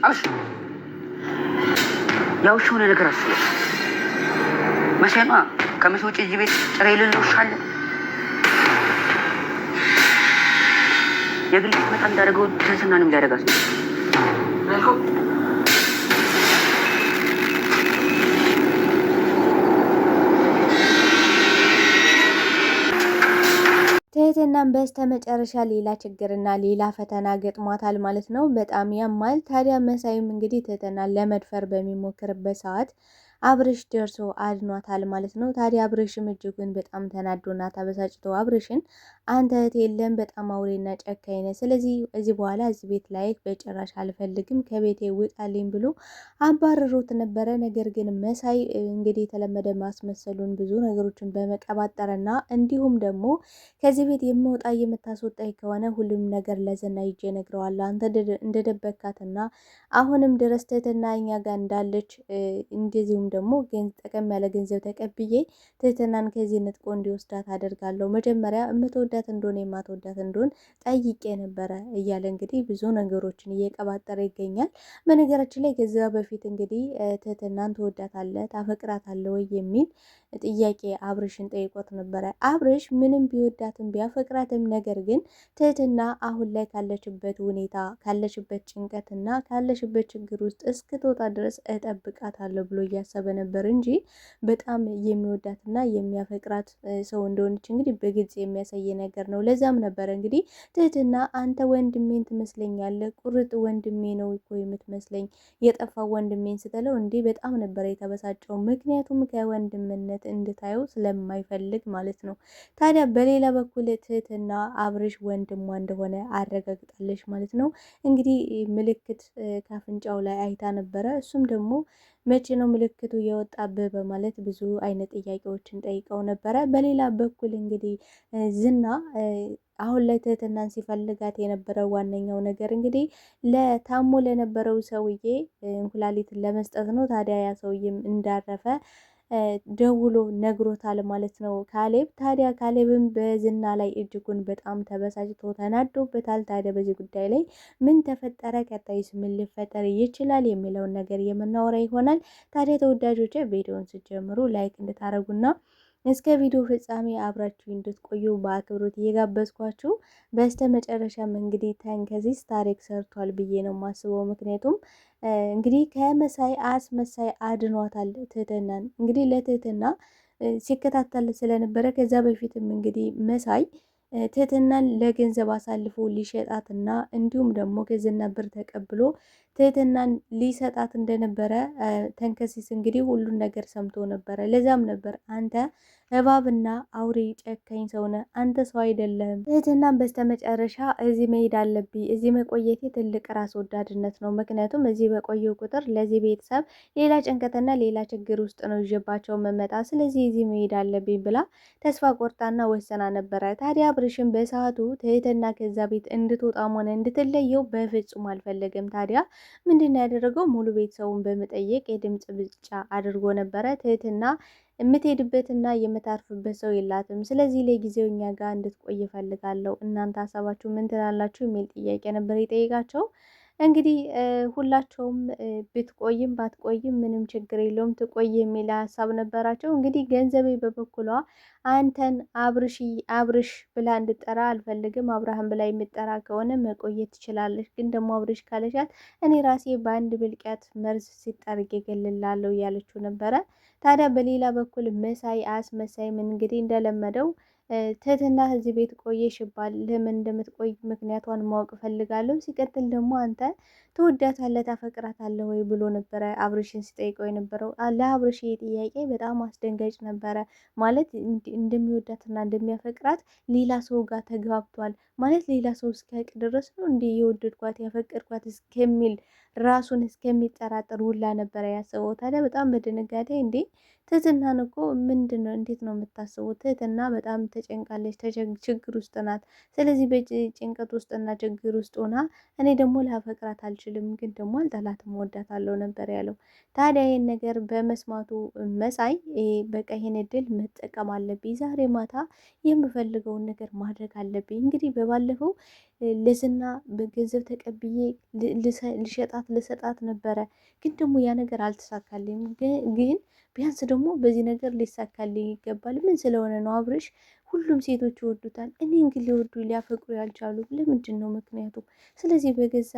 አብሽ ያው እሺ ሆነ ነገር አስበ መቼማ ከመቼ ውጭ እዚህ ቤት ጥሬ ልልሻለ የግል መጣ እንዳደረገው ትንስናንም ሊያደርጋት ነው። ትህትናም በስተመጨረሻ ሌላ ችግርና ሌላ ፈተና ገጥሟታል ማለት ነው። በጣም ያማል። ታዲያ መሳይም እንግዲህ ትህትናን ለመድፈር በሚሞክርበት ሰዓት አብርሽ ደርሶ አድኗታል ማለት ነው። ታዲያ አብርሽም እጅጉን በጣም ተናዶና ተበሳጭቶ አብርሽን አንተ እህት የለም በጣም አውሬና ጨካኝ ነህ፣ ስለዚህ እዚህ በኋላ እዚህ ቤት ላይ በጭራሽ አልፈልግም፣ ከቤቴ ውጣልኝ ብሎ አባረሮት ነበረ። ነገር ግን መሳይ እንግዲህ የተለመደ ማስመሰሉን ብዙ ነገሮችን በመቀባጠርና እንዲሁም ደግሞ ከዚህ ቤት የምወጣ የምታስወጣኝ ከሆነ ሁሉም ነገር ለዝና ይዤ እነግረዋለሁ፣ አንተ እንደደበካትና አሁንም ድረስ ትህትና እኛ ጋር እንዳለች እንደዚሁም ደግሞ ጠቀም ያለ ገንዘብ ተቀብዬ ትህትናን ከዚህ ንጥቆ እንዲወስዳት አደርጋለሁ። መጀመሪያ የምትወዳት እንደሆነ የማትወዳት እንደሆን ጠይቄ ነበረ እያለ እንግዲህ ብዙ ነገሮችን እየቀባጠረ ይገኛል። በነገራችን ላይ ከዛ በፊት እንግዲህ ትህትናን ትወዳታለህ ታፈቅራታለህ ወይ የሚል ጥያቄ አብርሽን ጠይቆት ነበረ። አብርሽ ምንም ቢወዳትም ቢያፈቅራትም ነገር ግን ትህትና አሁን ላይ ካለችበት ሁኔታ ካለችበት ጭንቀትና ካለችበት ችግር ውስጥ እስክትወጣ ድረስ እጠብቃታለሁ ብሎ እያሰበ ነበር እንጂ በጣም የሚወዳትና የሚያፈቅራት ሰው እንደሆነች እንግዲህ በግልጽ የሚያሳይ ነገር ነው። ለዛም ነበር እንግዲህ ትህትና አንተ ወንድሜን ትመስለኛለህ፣ ቁርጥ ወንድሜ ነው እኮ የምትመስለኝ፣ የጠፋው ወንድሜን ስትለው እንዲህ በጣም ነበር የተበሳጨው። ምክንያቱም ከወንድምነት እንድታየው ስለማይፈልግ ማለት ነው። ታዲያ በሌላ በኩል ትህትና አብርሽ ወንድሟ እንደሆነ አረጋግጣለች ማለት ነው። እንግዲህ ምልክት ከአፍንጫው ላይ አይታ ነበረ። እሱም ደግሞ መቼ ነው ምልክቱ የወጣብህ በማለት ብዙ አይነት ጥያቄዎችን ጠይቀው ነበረ። በሌላ በኩል እንግዲህ ዝና አሁን ላይ ትህትናን ሲፈልጋት የነበረው ዋነኛው ነገር እንግዲህ ለታሞ ለነበረው ሰውዬ እንኩላሊትን ለመስጠት ነው። ታዲያ ያ ሰውዬም እንዳረፈ ደውሎ ነግሮታል ማለት ነው ካሌብ። ታዲያ ካሌብም በዝና ላይ እጅጉን በጣም ተበሳጭቶ ተናዶበታል። ታዲያ በዚህ ጉዳይ ላይ ምን ተፈጠረ፣ ቀጣይስ ምን ሊፈጠር ይችላል የሚለውን ነገር የምናወራ ይሆናል። ታዲያ ተወዳጆች ቪዲዮውን ስትጀምሩ ላይክ እንድታረጉና እስከ ቪዲዮ ፍጻሜ አብራችሁ እንድትቆዩ በአክብሮት እየጋበዝኳችሁ፣ በስተ መጨረሻም እንግዲህ ተንከሲስ ታሪክ ሰርቷል ብዬ ነው የማስበው። ምክንያቱም እንግዲህ ከመሳይ አስመሳይ አድኗታል ትህትናን። እንግዲህ ለትህትና ሲከታተል ስለነበረ ከዛ በፊትም እንግዲህ መሳይ ትህትናን ለገንዘብ አሳልፎ ሊሸጣትና እንዲሁም ደግሞ ከዝና ብር ተቀብሎ ትህትናን ሊሰጣት እንደነበረ ተንከሲስ እንግዲህ ሁሉን ነገር ሰምቶ ነበረ። ለዛም ነበር አንተ እባብና አውሬ ጨካኝ ሰውነ፣ አንተ ሰው አይደለም። ትህትናን በስተመጨረሻ እዚህ መሄድ አለብኝ፣ እዚህ መቆየቴ ትልቅ ራስ ወዳድነት ነው። ምክንያቱም እዚህ በቆየው ቁጥር ለዚህ ቤተሰብ ሌላ ጭንቀትና ሌላ ችግር ውስጥ ነው ይዤባቸው መመጣ፣ ስለዚህ እዚህ መሄድ አለብኝ ብላ ተስፋ ቆርጣና ወሰና ነበረ። ታዲያ አብርሽን በሰዓቱ ትህትና ከዛ ቤት እንድትወጣም ሆነ እንድትለየው በፍጹም አልፈለገም። ታዲያ ምንድነው ያደረገው? ሙሉ ቤተሰቡን በመጠየቅ የድምፅ ብልጫ አድርጎ ነበረ። ትህትና የምትሄድበትና የምታርፍበት ሰው የላትም፣ ስለዚህ ለጊዜው እኛ ጋር እንድትቆይ እፈልጋለሁ፣ እናንተ ሀሳባችሁ ምን ትላላችሁ የሚል ጥያቄ ነበር የጠየቃቸው። እንግዲህ ሁላቸውም ብትቆይም ባትቆይም ምንም ችግር የለውም ትቆይ የሚል ሀሳብ ነበራቸው። እንግዲህ ገንዘቤ በበኩሏ አንተን አብርሽ ብላ እንድጠራ አልፈልግም፣ አብርሃም ብላ የምጠራ ከሆነ መቆየት ትችላለች፣ ግን ደግሞ አብርሽ ካለሻት እኔ ራሴ በአንድ ብልቂያት መርዝ ሲጠርግ እገልላለሁ እያለችው ነበረ። ታዲያ በሌላ በኩል መሳይ አስመሳይም እንግዲህ እንደለመደው ትህትና እዚህ ቤት ቆየሽ ይባል ለምን እንደምትቆይ ምክንያቷን ማወቅ ፈልጋለሁ። ሲቀጥል ደግሞ አንተ ትወዳታለህ ታፈቅራታለህ ወይ ብሎ ነበረ አብርሽን ሲጠይቀው የነበረው። ለአብርሽ ጥያቄ በጣም አስደንጋጭ ነበረ። ማለት እንደሚወዳትና እንደሚያፈቅራት ሌላ ሰው ጋር ተግባብቷል ማለት ሌላ ሰው እስኪያውቅ ድረስ ነው እንዲህ የወደድኳት ያፈቅርኳት እስከሚል ራሱን እስከሚጠራጠር ሁላ ነበረ ያሰበው። ታዲያ በጣም በድንጋጤ እንዴ ትህትናን እኮ ምንድን ነው እንዴት ነው የምታስቡት? ትህትና በጣም ተጨንቃለች፣ ችግር ውስጥ ናት። ስለዚህ በጭንቀት ውስጥና ችግር ውስጥ ሆና እኔ ደግሞ ላፈቅራት አልችልም፣ ግን ደግሞ አልጠላትም ወዳታለሁ ነበር ያለው። ታዲያ ይህን ነገር በመስማቱ መሳይ በቃ ይሄን እድል መጠቀም አለብኝ፣ ዛሬ ማታ የምፈልገውን ነገር ማድረግ አለብኝ። እንግዲህ በባለፈው ለዝና በገንዘብ ተቀብዬ ልሸጣት ሽልማት ልሰጣት ነበረ፣ ግን ደግሞ ያ ነገር አልተሳካልኝም። ግን ቢያንስ ደግሞ በዚህ ነገር ሊሳካልኝ ይገባል። ምን ስለሆነ ነው አብርሽ? ሁሉም ሴቶች ይወዱታል፣ እኔን ግን ሊወዱ ሊያፈቅሩ ያልቻሉ ለምንድን ነው ምክንያቱ? ስለዚህ በገዛ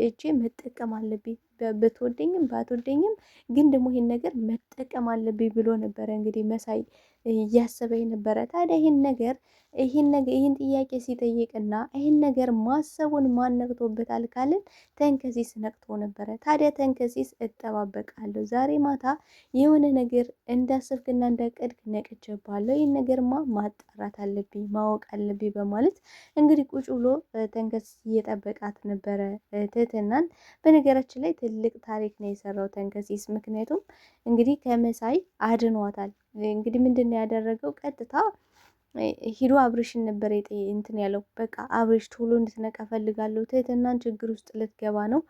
እጄ መጠቀም አለብኝ፣ ብትወደኝም ባትወደኝም ግን ደግሞ ይህን ነገር መጠቀም አለብኝ ብሎ ነበረ እንግዲህ መሳይ እያሰበኝ ነበረ። ታዲያ ይህን ጥያቄ ሲጠይቅና ይህን ነገር ማሰቡን ማን ነቅቶበታል ካልን ተንከሲስ ነቅቶ ነበረ። ታዲያ ተንከሲስ እጠባበቃለሁ፣ ዛሬ ማታ የሆነ ነገር እንዳሰብክና እንዳቀድክ ነቅቼብሃለሁ፣ ይህን ነገርማ ማጣራት አለብኝ ማወቅ አለብኝ በማለት እንግዲህ ቁጭ ብሎ ተንከሲስ እየጠበቃት ነበረ ትህትናን። በነገራችን ላይ ትልቅ ታሪክ ነው የሰራው ተንከሲስ፣ ምክንያቱም እንግዲህ ከመሳይ አድኗታል። እንግዲህ ምንድን ነው ያደረገው? ቀጥታ ሂዶ አብርሽን ነበር እንትን ያለው። በቃ አብርሽ ቶሎ እንድትነቃ ፈልጋለሁ፣ ትህትናን ችግር ውስጥ ልትገባ ነው።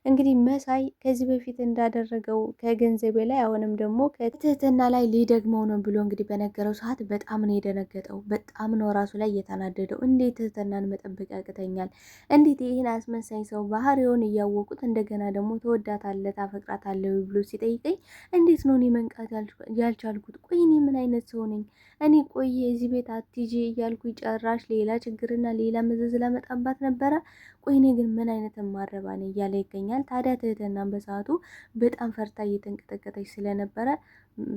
እንግዲህ መሳይ ከዚህ በፊት እንዳደረገው ከገንዘቤ ላይ አሁንም ደግሞ ከትህትና ላይ ሊደግመው ነው ብሎ እንግዲህ በነገረው ሰዓት በጣም ነው የደነገጠው። በጣም ነው ራሱ ላይ እየተናደደው። እንዴት ትህትናን መጠበቅ ያቅተኛል? እንዴት ይህን አስመሳይ ሰው ባህሪውን እያወቁት እንደገና ደግሞ ትወዳታለህ ታፈቅራታለህ ብሎ ሲጠይቀኝ እንዴት ነው እኔ መንቃት ያልቻልኩት? ቆይ እኔ ምን አይነት ሰው ነኝ? እኔ ቆይ እዚህ ቤት አትጂ እያልኩ ጨራሽ ሌላ ችግርና ሌላ መዘዝ ላመጣባት ነበረ። ቆይ እኔ ግን ምን አይነት ማረባ ነኝ እያለ ይገኛል። ታዲያ ትህትናን በሰዓቱ በጣም ፈርታ እየተንቀጠቀጠች ስለነበረ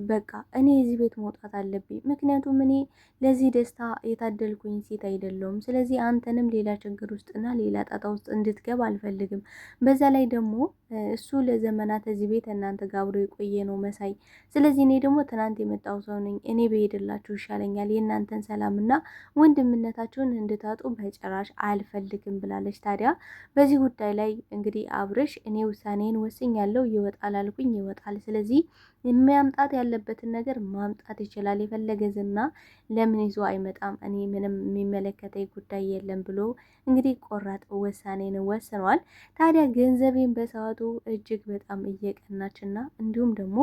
በቃ እኔ የዚህ ቤት መውጣት አለብኝ፣ ምክንያቱም እኔ ለዚህ ደስታ የታደልኩኝ ሴት አይደለሁም። ስለዚህ አንተንም ሌላ ችግር ውስጥና ሌላ ጣጣ ውስጥ እንድትገባ አልፈልግም። በዛ ላይ ደግሞ እሱ ለዘመናት እዚህ ቤት እናንተ ጋር አብሮ የቆየ ነው መሳይ። ስለዚህ እኔ ደግሞ ትናንት የመጣው ሰው ነኝ። እኔ በሄድላችሁ ይሻለኛል። የእናንተን ሰላምና ወንድምነታችሁን እንድታጡ በጭራሽ አልፈልግም ብላለች። ታዲያ በዚህ ጉዳይ ላይ እንግዲህ አብርሽ እኔ ውሳኔን ወስኛለሁ፣ ይወጣል አልኩኝ ይወጣል። ስለዚህ የሚያምጣት ያለበትን ነገር ማምጣት ይችላል። የፈለገ ዝና ለምን ይዞ አይመጣም? እኔ ምንም የሚመለከተኝ ጉዳይ የለም ብሎ እንግዲህ ቆራጥ ውሳኔን ወስኗል። ታዲያ ገንዘቤን በሰዓቱ እጅግ በጣም እየቀናችና እንዲሁም ደግሞ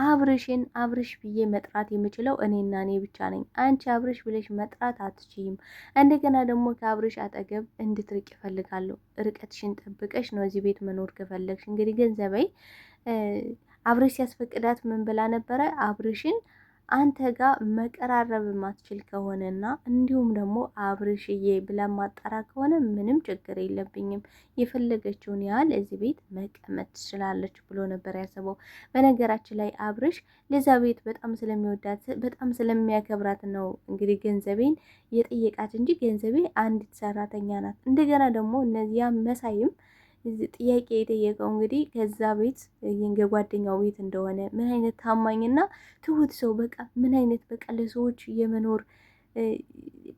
አብርሽን አብርሽ ብዬ መጥራት የምችለው እኔና እኔ ብቻ ነኝ። አንቺ አብርሽ ብለሽ መጥራት አትችይም። እንደገና ደግሞ ከአብርሽ አጠገብ እንድትርቅ ይፈልጋለሁ። ርቀትሽን ጠብቀሽ ነው እዚህ ቤት መኖር ከፈለግሽ። እንግዲህ ገንዘቤ አብርሽ ሲያስፈቅዳት ምን ብላ ነበረ? አብርሽን አንተ ጋር መቀራረብ ማትችል ከሆነና እንዲሁም ደግሞ አብርሽዬ ብላ ማጣራ ከሆነ ምንም ችግር የለብኝም፣ የፈለገችውን ያህል እዚህ ቤት መቀመጥ ትችላለች ብሎ ነበር ያሰበው። በነገራችን ላይ አብርሽ ለዛ ቤት በጣም ስለሚወዳት በጣም ስለሚያከብራት ነው እንግዲህ ገንዘቤን የጠየቃት እንጂ ገንዘቤ አንዲት ሰራተኛ ናት። እንደገና ደግሞ እነዚያ መሳይም ጥያቄ የጠየቀው እንግዲህ ከዛ ቤት የጓደኛው ቤት እንደሆነ ምን አይነት ታማኝና ትሁት ሰው በቃ ምን አይነት በቃ ለሰዎች የመኖር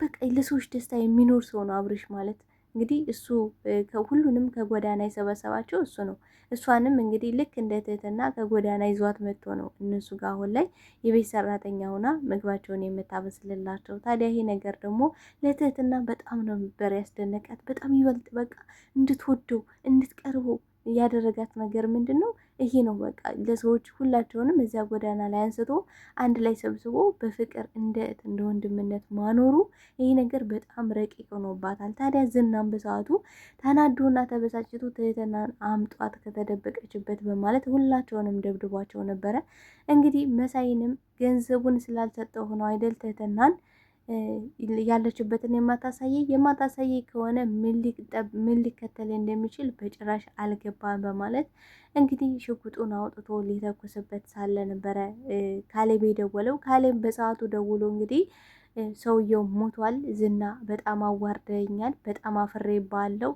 በቃ ለሰዎች ደስታ የሚኖር ሰው ነው አብርሽ ማለት። እንግዲህ እሱ ሁሉንም ከጎዳና የሰበሰባቸው እሱ ነው። እሷንም እንግዲህ ልክ እንደ ትህትና ከጎዳና ይዟት መጥቶ ነው እነሱ ጋር አሁን ላይ የቤት ሰራተኛ ሆና ምግባቸውን የምታበስልላቸው። ታዲያ ይሄ ነገር ደግሞ ለትህትና በጣም ነው ነበር ያስደነቃት። በጣም ይበልጥ በቃ እንድትወደው እንድትቀርበው ያደረጋት ነገር ምንድን ነው? ይሄ ነው በቃ ለሰዎች ሁላቸውንም እዚያ ጎዳና ላይ አንስቶ አንድ ላይ ሰብስቦ በፍቅር እንደ እህት እንደ ወንድምነት ማኖሩ ይሄ ነገር በጣም ረቂቅ ሆኖባታል። ታዲያ ዝናም በሰዓቱ ተናዶና ተበሳጭቶ ትህትናን አምጧት ከተደበቀችበት በማለት ሁላቸውንም ደብድቧቸው ነበረ። እንግዲህ መሳይንም ገንዘቡን ስላልሰጠው ሆኖ አይደል ትህትናን ያለችበትን የማታሳየ ከሆነ ምን ሊከተል እንደሚችል በጭራሽ አልገባም በማለት እንግዲህ ሽጉጡን አውጥቶ ሊተኩስበት ሳለ ነበረ ካሌብ የደወለው። ካሌብ በሰዓቱ ደውሎ እንግዲህ ሰውየው ሞቷል፣ ዝና በጣም አዋርደኛል፣ በጣም አፍሬ ባለው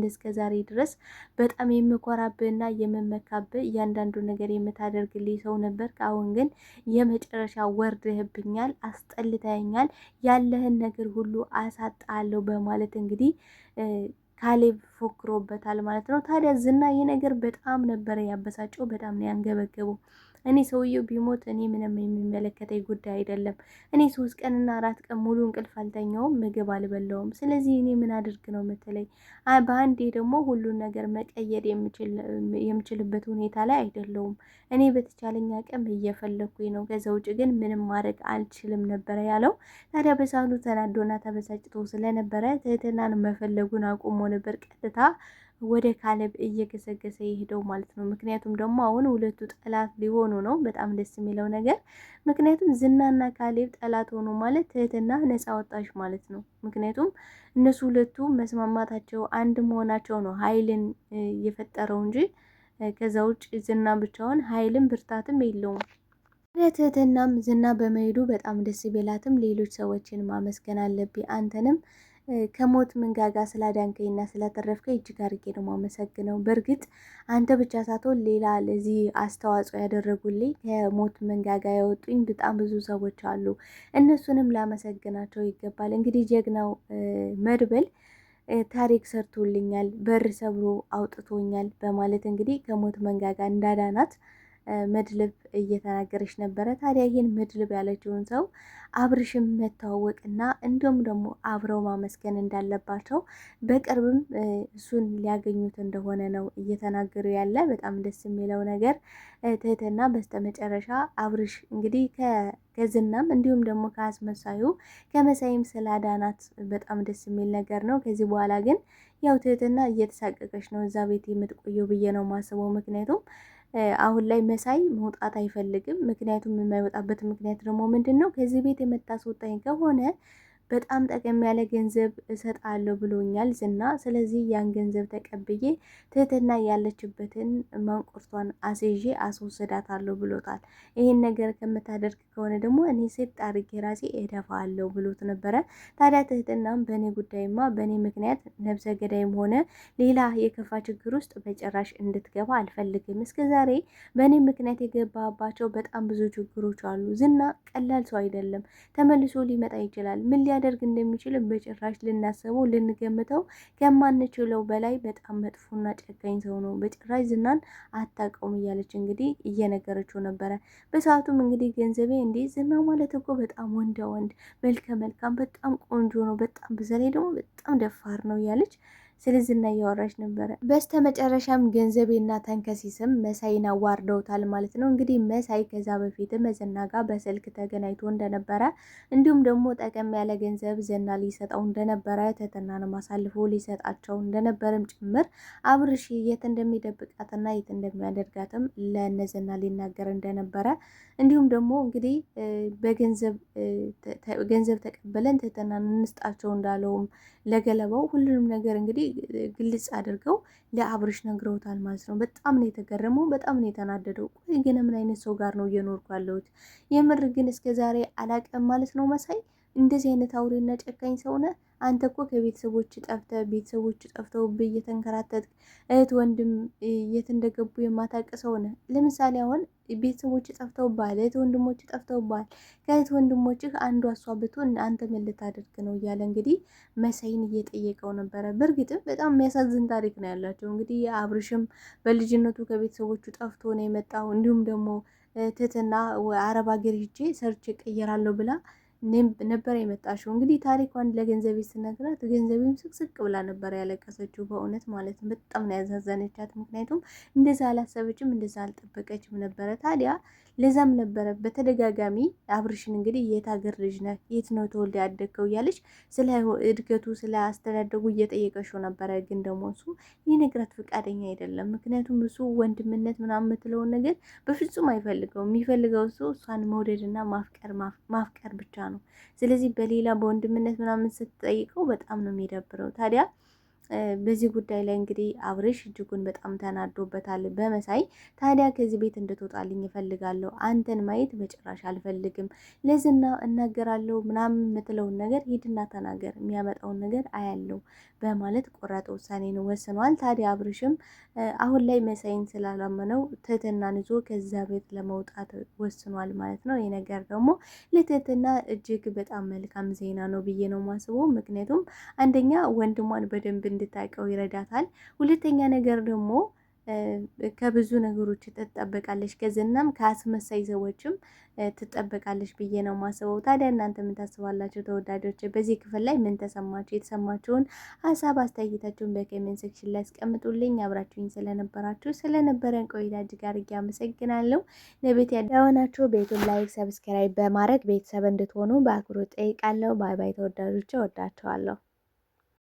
እስከ ዛሬ ድረስ በጣም የምኮራብህና የምመካብህ እያንዳንዱ ነገር የምታደርግልኝ ሰው ነበር። አሁን ግን የመጨረሻ ወርደህብኛል፣ አስጠልተኛል፣ ያለህን ነገር ሁሉ አሳጣለሁ በማለት እንግዲህ ካሌብ ፎክሮበታል ማለት ነው። ታዲያ ዝና ይህ ነገር በጣም ነበረ ያበሳጨው፣ በጣም ነው ያንገበገበው። እኔ ሰውየው ቢሞት እኔ ምንም የሚመለከተኝ ጉዳይ አይደለም። እኔ 3 ቀንና 4 ቀን ሙሉ እንቅልፍ አልተኛውም፣ ምግብ አልበላውም። ስለዚህ እኔ ምን አድርግ ነው የምትለኝ? በአንዴ ደግሞ ሁሉን ነገር መቀየር የምችልበት ሁኔታ ላይ አይደለውም። እኔ በተቻለኝ አቅም እየፈለኩኝ ነው። ከዛ ውጭ ግን ምንም ማድረግ አልችልም ነበረ ያለው። ታዲያ በሳሉ ተናዶና ተበሳጭቶ ስለነበረ ትህትናን መፈለጉን አቁሞ ነበር። ቀጥታ ወደ ካሌብ እየገሰገሰ የሄደው ማለት ነው። ምክንያቱም ደግሞ አሁን ሁለቱ ጠላት ሊሆኑ ነው። በጣም ደስ የሚለው ነገር ምክንያቱም ዝናና ካሌብ ጠላት ሆኑ ማለት ትህትና ነፃ ወጣች ማለት ነው። ምክንያቱም እነሱ ሁለቱ መስማማታቸው አንድ መሆናቸው ነው ኃይልን የፈጠረው እንጂ ከዛ ውጭ ዝና ብቻውን ኃይልም ብርታትም የለውም። ትህትናም ዝና በመሄዱ በጣም ደስ ቢላትም ሌሎች ሰዎችን ማመስገን አለብኝ አንተንም ከሞት መንጋጋ ስላዳንከኝና ስላተረፍከኝ እጅግ አድርጌ ነው የማመሰግነው። በእርግጥ አንተ ብቻ ሳትሆን ሌላ ለዚህ አስተዋጽኦ ያደረጉልኝ ከሞት መንጋጋ ያወጡኝ በጣም ብዙ ሰዎች አሉ። እነሱንም ላመሰግናቸው ይገባል። እንግዲህ ጀግናው መድብል ታሪክ ሰርቶልኛል፣ በር ሰብሮ አውጥቶኛል በማለት እንግዲህ ከሞት መንጋጋ እንዳዳናት መድልብ እየተናገረች ነበረ። ታዲያ ይህን መድልብ ያለችውን ሰው አብርሽም መተዋወቅና እንዲሁም ደግሞ አብረው ማመስገን እንዳለባቸው በቅርብም እሱን ሊያገኙት እንደሆነ ነው እየተናገሩ ያለ። በጣም ደስ የሚለው ነገር ትህትና በስተመጨረሻ አብርሽ እንግዲህ ከዝናም እንዲሁም ደግሞ ከአስመሳዩ ከመሳይም ስላዳናት በጣም ደስ የሚል ነገር ነው። ከዚህ በኋላ ግን ያው ትህትና እየተሳቀቀች ነው እዛ ቤት የምትቆየው ብዬ ነው ማስበው። ምክንያቱም አሁን ላይ መሳይ መውጣት አይፈልግም። ምክንያቱም የማይወጣበት ምክንያት ደግሞ ምንድን ነው? ከዚህ ቤት የምታስወጣኝ ከሆነ በጣም ጠቀም ያለ ገንዘብ እሰጣለሁ ብሎኛል ዝና። ስለዚህ ያን ገንዘብ ተቀብዬ ትህትና ያለችበትን መንቁርቷን አስይዤ አስወስዳታለሁ ብሎታል። ይህን ነገር ከምታደርግ ከሆነ ደግሞ እኔ ሴት አድርጌ ራሴ እደፋለሁ ብሎት ነበረ። ታዲያ ትህትናም በእኔ ጉዳይማ በእኔ ምክንያት ነብሰ ገዳይም ሆነ ሌላ የከፋ ችግር ውስጥ በጭራሽ እንድትገባ አልፈልግም። እስከዛሬ በእኔ ምክንያት የገባባቸው በጣም ብዙ ችግሮች አሉ። ዝና ቀላል ሰው አይደለም። ተመልሶ ሊመጣ ይችላል። ምን ሊያደርግ እንደሚችል በጭራሽ ልናስበው ልንገምተው ከማንችለው በላይ በጣም መጥፎና ጨካኝ ሰው ነው። በጭራሽ ዝናን አታውቀውም እያለች እንግዲህ እየነገረችው ነበረ። በሰዓቱም እንግዲህ ገንዘቤ እንዴ ዝና ማለት እኮ በጣም ወንዳ ወንድ መልከ መልካም በጣም ቆንጆ ነው፣ በጣም በዘላይ ደግሞ በጣም ደፋር ነው እያለች ስለ ዝና እያወራች ነበረ። በስተ መጨረሻም ገንዘቤና ተንከሲስም መሳይን አዋርደውታል ማለት ነው። እንግዲህ መሳይ ከዛ በፊትም ዝና ጋር በስልክ ተገናኝቶ እንደነበረ እንዲሁም ደግሞ ጠቀም ያለ ገንዘብ ዝና ሊሰጠው እንደነበረ ትህትናንም አሳልፎ ሊሰጣቸው እንደነበረም ጭምር አብርሽ የት እንደሚደብቃትና የት እንደሚያደርጋትም ለነዝና ሊናገር እንደነበረ እንዲሁም ደግሞ እንግዲህ ገንዘብ ተቀበለን ትህትናን እንስጣቸው እንዳለውም ለገለባው ሁሉንም ነገር እንግዲህ ግልጽ አድርገው ለአብርሽ ነግረውታል ማለት ነው። በጣም ነው የተገረመው፣ በጣም ነው የተናደደው። ቆይ ግን ምን አይነት ሰው ጋር ነው እየኖርኩ ያለሁት? የምር ግን እስከዛሬ አላቀም ማለት ነው መሳይ እንደዚህ አይነት አውሬና ጨካኝ ሰው ነህ አንተ እኮ ከቤተሰቦች ጠፍተህ ቤተሰቦች ጠፍተውብህ እየተንከራተትክ እህት ወንድም የት እንደገቡ የማታውቅ ሰው ነህ። ለምሳሌ አሁን ቤተሰቦች ጠፍተውብሃል፣ እህት ወንድሞች ጠፍተውብሃል። ከእህት ወንድሞችህ አንዷ እሷ ብትሆን አንተ ምን ልታደርግ ነው እያለ እንግዲህ መሳይን እየጠየቀው ነበረ። በእርግጥም በጣም የሚያሳዝን ታሪክ ነው ያላቸው። እንግዲህ አብርሽም በልጅነቱ ከቤተሰቦቹ ጠፍቶ ነው የመጣው። እንዲሁም ደግሞ ትህትና አረብ ሀገር ሂጄ ሰርች እቀየራለሁ ብላ ነበር የመጣሽው። እንግዲህ ታሪኳን ለገንዘቤ ስነግራት ገንዘቤም ስቅስቅ ብላ ነበር ያለቀሰችው። በእውነት ማለት ነው በጣም ነው ያዛዘነቻት። ምክንያቱም እንደዛ አላሰበችም፣ እንደዛ አልጠበቀችም ነበረ። ታዲያ ለዛም ነበረ በተደጋጋሚ አብርሽን እንግዲህ የት ሀገር ልጅ ነህ፣ የት ነው ተወልደ ያደግከው እያለች ስለ እድገቱ ስለ አስተዳደጉ እየጠየቀችው ነበረ። ግን ደግሞ እሱ ሊነግራት ፈቃደኛ አይደለም። ምክንያቱም እሱ ወንድምነት ምናምን የምትለውን ነገር በፍጹም አይፈልገውም። የሚፈልገው እሱ እሷን መውደድና ማፍቀር ብቻ ነው። ስለዚህ በሌላ በወንድምነት ምናምን ስትጠይቀው በጣም ነው የሚደብረው። ታዲያ በዚህ ጉዳይ ላይ እንግዲህ አብርሽ እጅጉን በጣም ተናዶበታል በመሳይ። ታዲያ ከዚህ ቤት እንድትወጣልኝ እፈልጋለሁ፣ አንተን ማየት በጭራሽ አልፈልግም፣ ለዝና እናገራለሁ ምናምን የምትለውን ነገር ሂድና ተናገር፣ የሚያመጣውን ነገር አያለው በማለት ቆራጥ ውሳኔን ወስኗል። ታዲያ አብርሽም አሁን ላይ መሳይን ስላላመነው ትህትናን ይዞ ከዛ ቤት ለመውጣት ወስኗል ማለት ነው። ይህ ነገር ደግሞ ለትህትና እጅግ በጣም መልካም ዜና ነው ብዬ ነው ማስበው። ምክንያቱም አንደኛ ወንድሟን በደንብ እንድታውቀው ይረዳታል። ሁለተኛ ነገር ደግሞ ከብዙ ነገሮች ትጠበቃለች፣ ከዝናም ከአስመሳይ ሰዎችም ትጠበቃለች ብዬ ነው ማስበው። ታዲያ እናንተ ምን ታስባላችሁ ተወዳጆች? በዚህ ክፍል ላይ ምን ተሰማችሁ? የተሰማችሁን ሀሳብ አስተያየታችሁን በኮሜንት ሴክሽን ላይ አስቀምጡልኝ። አብራችሁኝ ስለነበረን ቆይታ እጅግ አድርጌ አመሰግናለሁ። ለቤት ያዳወናችሁ ቤቱን ላይክ፣ ሰብስክራይብ በማድረግ ቤተሰብ እንድትሆኑ በአክብሮት ጠይቃለሁ። ባይ ባይ ተወዳጆች፣ ወዳችኋለሁ።